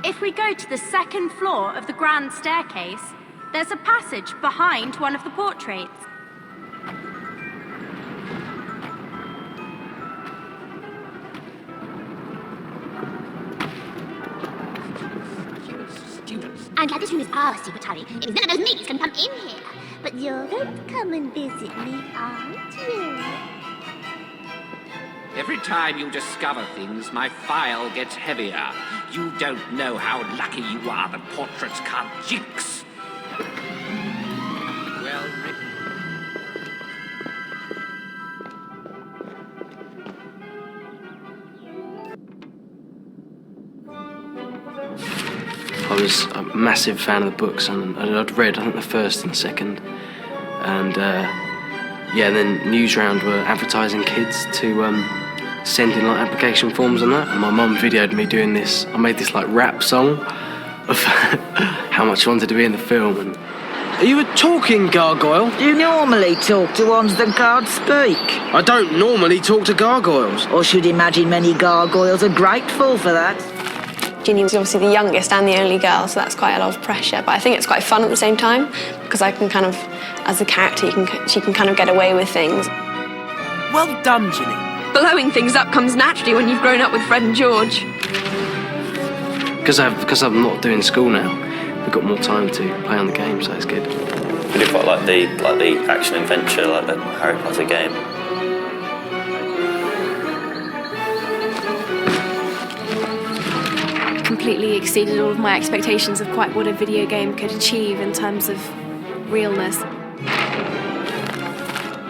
If we go to the second floor of the grand staircase, there's a passage behind one of the portraits. I'm glad this room is our secretary. It means none of those mates can come in here. But you're going to come and visit me, aren't you? Every time you discover things, my file gets heavier. You don't know how lucky you are that portraits can't jinx. Well written. I was a massive fan of the books, and I'd read, I think, the first and the second. And then Newsround were advertising kids to send in like application forms and that. And my mum videoed me doing this. I made this like rap song of how much I wanted to be in the film. And are you a talking gargoyle? Do you normally talk to ones that can't speak? I don't normally talk to gargoyles. Or should imagine many gargoyles are grateful for that. Ginny was obviously the youngest and the only girl, so that's quite a lot of pressure. But I think it's quite fun at the same time, because I can kind of, as a character, she can kind of get away with things. Well done, Ginny. Blowing things up comes naturally when you've grown up with Fred and George. Because I'm not doing school now, we've got more time to play on the game, so it's good. I do quite like the action adventure, like the Harry Potter game. Completely exceeded all of my expectations of quite what a video game could achieve in terms of realness.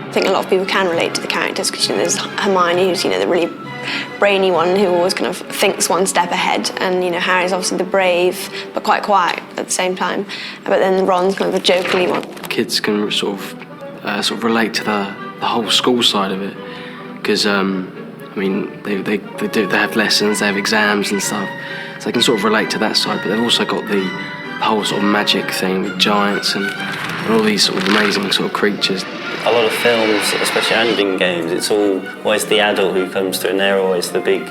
I think a lot of people can relate to the characters, because there's Hermione, who's the really brainy one who always kind of thinks one step ahead, and Harry's obviously the brave but quite quiet at the same time. But then Ron's kind of the jokely one. Kids can sort of relate to the whole school side of it, because they have lessons, they have exams and stuff, so they can sort of relate to that side. But they've also got the whole sort of magic thing with giants and all these sort of amazing sort of creatures. A lot of films, especially and in games, it's always the adult who comes through, and they're always the big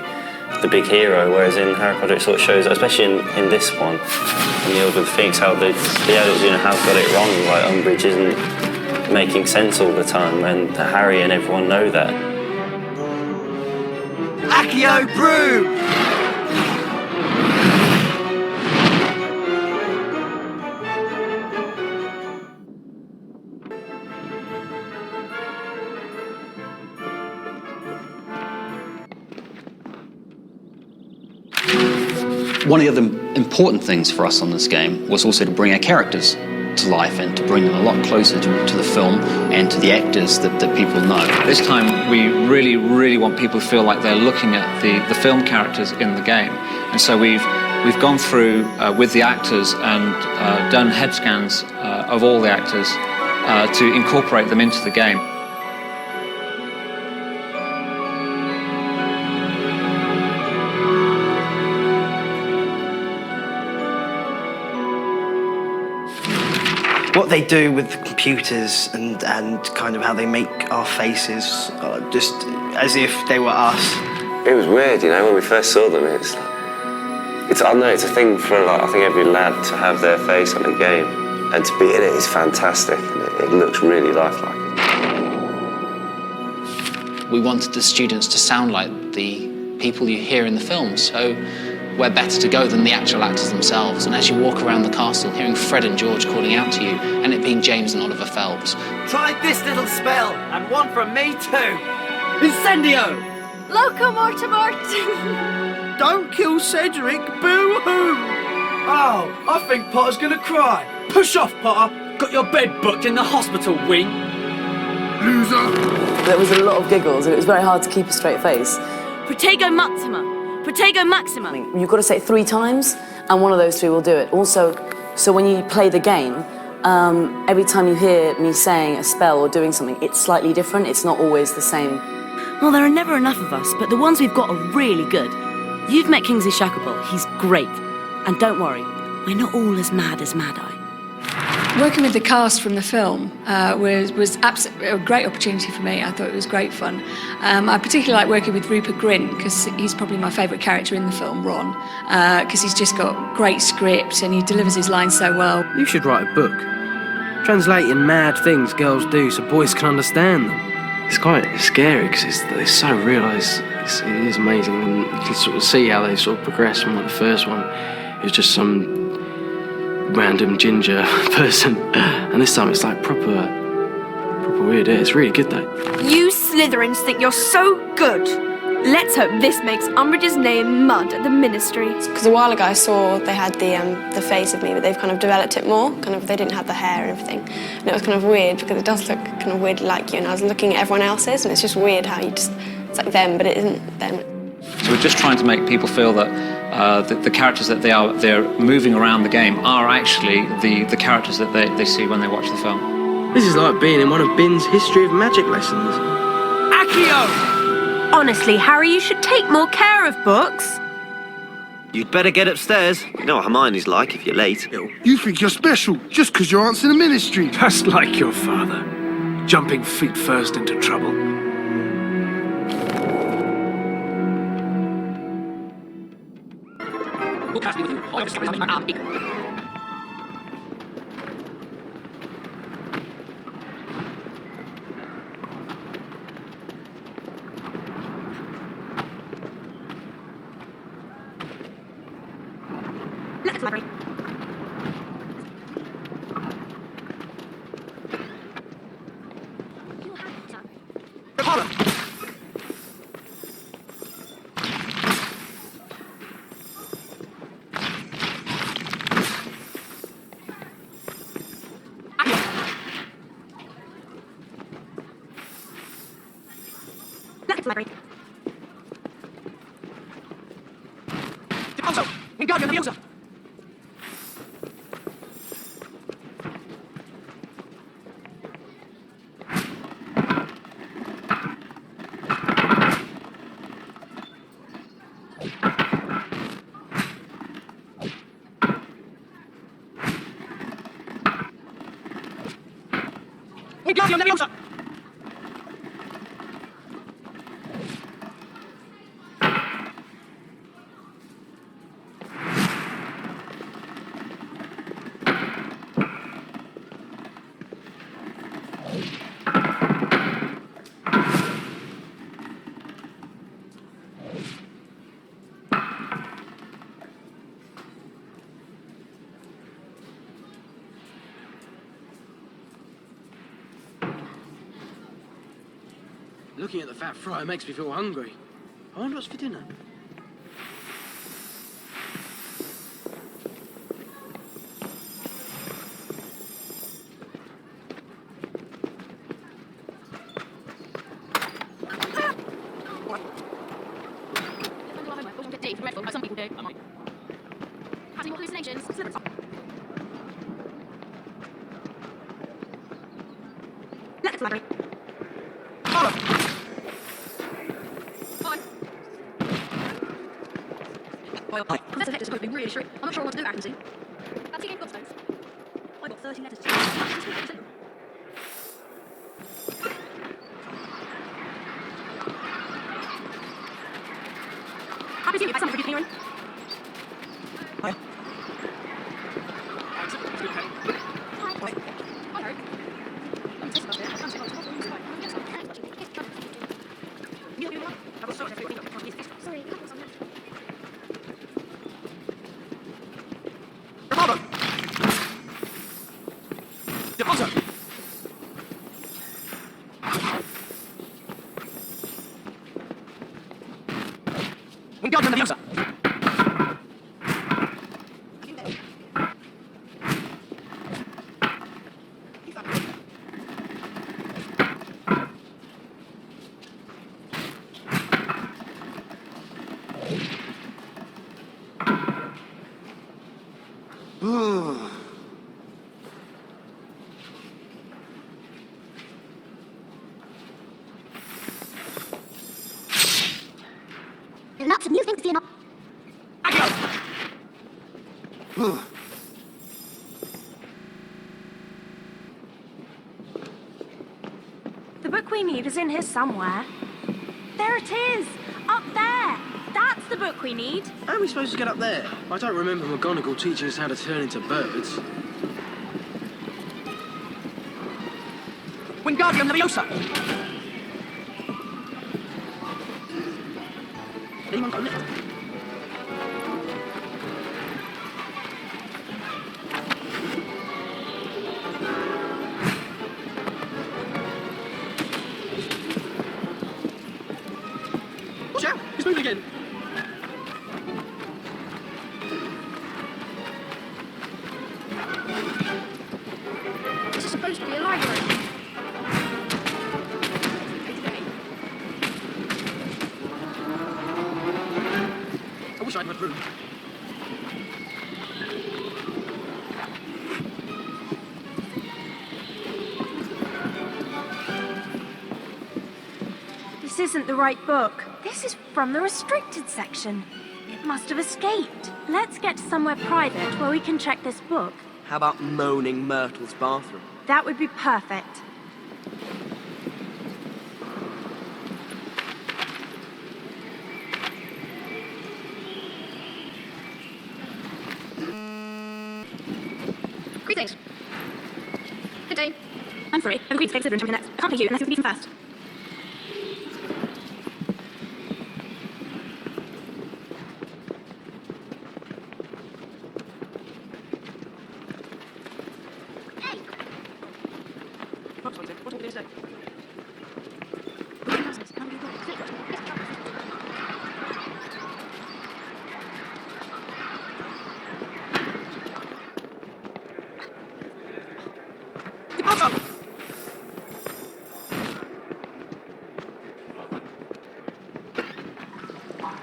hero. Whereas in Harry Potter, it sort of shows, especially in this one, in the Order of the Phoenix, how the adults have got it wrong. Like Umbridge isn't making sense all the time, and Harry and everyone know that. Accio Brew! One of the important things for us on this game was also to bring our characters to life and to bring them a lot closer to the film and to the actors that people know. This time we really want people to feel like they're looking at the film characters in the game. And so we've gone through with the actors and done head scans of all the actors to incorporate them into the game. What they do with the computers and kind of how they make our faces, just as if they were us. It was weird, when we first saw them. It's I don't know, it's a thing for I think every lad to have their face on a game, and to be in it is fantastic, and it looks really lifelike. We wanted the students to sound like the people you hear in the film, so where better to go than the actual actors themselves? And as you walk around the castle, hearing Fred and George calling out to you, and it being James and Oliver Phelps. Try this little spell, and one from me too. Incendio! Loco Mortimort! Don't kill Cedric, boo-hoo! Oh, I think Potter's gonna cry. Push off, Potter. Got your bed booked in the hospital, wing. Loser! There was a lot of giggles, and it was very hard to keep a straight face. Protego Maxima! Protego Maxima! You've got to say it 3 times, and one of those 3 will do it. Also, so when you play the game, every time you hear me saying a spell or doing something, it's slightly different. It's not always the same. Well, there are never enough of us, but the ones we've got are really good. You've met Kingsley Shacklebolt. He's great. And don't worry, we're not all as mad as Mad Eye. Working with the cast from the film was absolutely a great opportunity for me. I thought it was great fun. I particularly like working with Rupert Grint because he's probably my favourite character in the film, Ron, because he's just got great script and he delivers his lines so well. You should write a book, translating mad things girls do so boys can understand them. It's quite scary because it's so real. It is amazing, and you can sort of see how they sort of progress from like the first one. It was just some random ginger person, and this time it's like proper weird. It's really good though. You Slytherins think you're so good. Let's hope this makes Umbridge's name mud at the Ministry. Because a while ago I saw they had the face of me, but they've kind of developed it more. They didn't have the hair and everything, and it was kind of weird because it does look kind of weirdly like you. And I was looking at everyone else's, and it's just weird how it's like them, but it isn't them. So we're just trying to make people feel that the characters that they're moving around the game are actually the characters that they see when they watch the film. This is like being in one of Bin's History of Magic lessons. Accio! Honestly, Harry, you should take more care of books. You'd better get upstairs. You know what Hermione's like if you're late. You think you're special just because you're answering the Ministry. Just like your father, jumping feet first into trouble. Let's library. Library. Also, Wingardium Leviosa! Wingardium Leviosa! Looking at the fat fry makes me feel hungry. I wonder what's for dinner. Some people do. Having more hallucinations. Let's library. Hi. Professor Hector's supposed to be really strict. I'm not sure what to do, Accuracy. Have you got stones? I got 30 letters. Happy to you, by some of you hearing. Hi. Wingardium Leviosa! There are lots of new things to see and we need is in here somewhere. There it is! Up there! That's the book we need. How are we supposed to get up there? I don't remember McGonagall teaching us how to turn into birds. Wingardium Leviosa! Anyone got a lift? Watch out! He's moving again! This is supposed to be a library. I wish I'd had room. This isn't the right book. This is from the restricted section. It must have escaped. Let's get to somewhere private where we can check this book. How about Moaning Myrtle's bathroom? That would be perfect. Greetings. Good day. I'm sorry. I've agreed to take Slytherin champion next. I can't take you unless you're beaten first.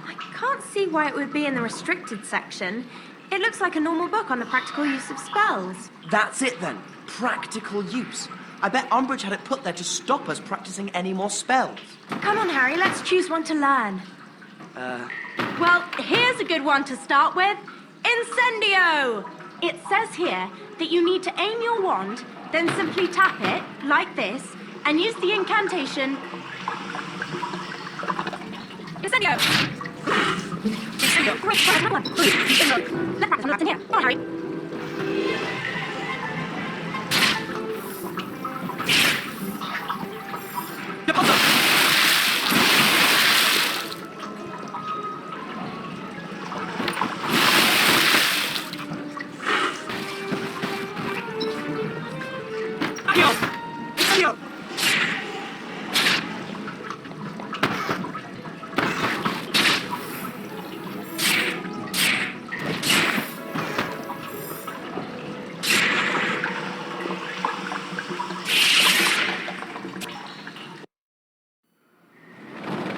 I can't see why it would be in the restricted section. It looks like a normal book on the practical use of spells. That's it then. Practical use. I bet Umbridge had it put there to stop us practicing any more spells. Come on, Harry, let's choose one to learn. Well, here's a good one to start with. Incendio! It says here that you need to aim your wand, then simply tap it, like this, and use the incantation... Incendio! Incendio! Great, another one. Let's practice on the left in here. Come on, Harry.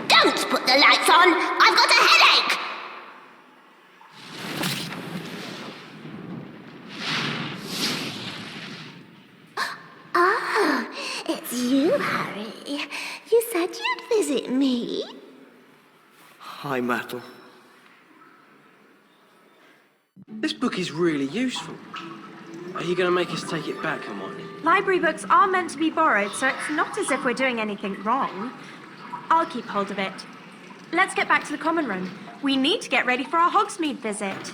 Don't put the lights on! I've got a headache! Ah, it's you, Harry. You said you'd visit me. Hi, Myrtle. This book is really useful. Are you going to make us take it back, Hermione? Library books are meant to be borrowed, so it's not as if we're doing anything wrong. I'll keep hold of it. Let's get back to the common room. We need to get ready for our Hogsmeade visit.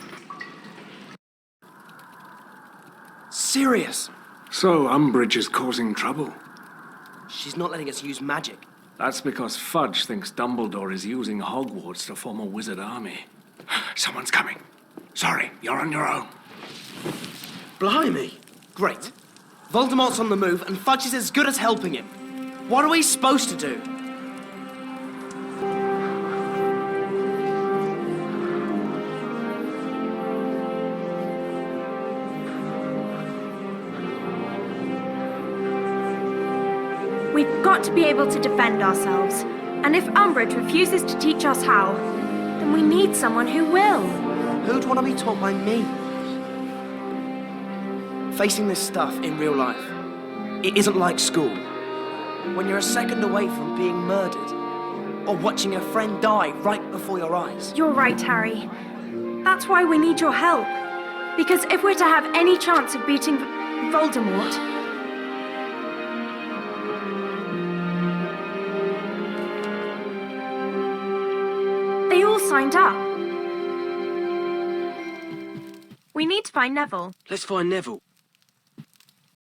Sirius! So, Umbridge is causing trouble. She's not letting us use magic. That's because Fudge thinks Dumbledore is using Hogwarts to form a wizard army. Someone's coming. Sorry, you're on your own. Blimey! Great. Voldemort's on the move, and Fudge is as good as helping him. What are we supposed to do? We've got to be able to defend ourselves. And if Umbridge refuses to teach us how, then we need someone who will. Who'd want to be taught by me? Facing this stuff in real life, it isn't like school. When you're a second away from being murdered, or watching a friend die right before your eyes. You're right, Harry. That's why we need your help. Because if we're to have any chance of beating Voldemort... signed up. We need to find Neville. Let's find Neville.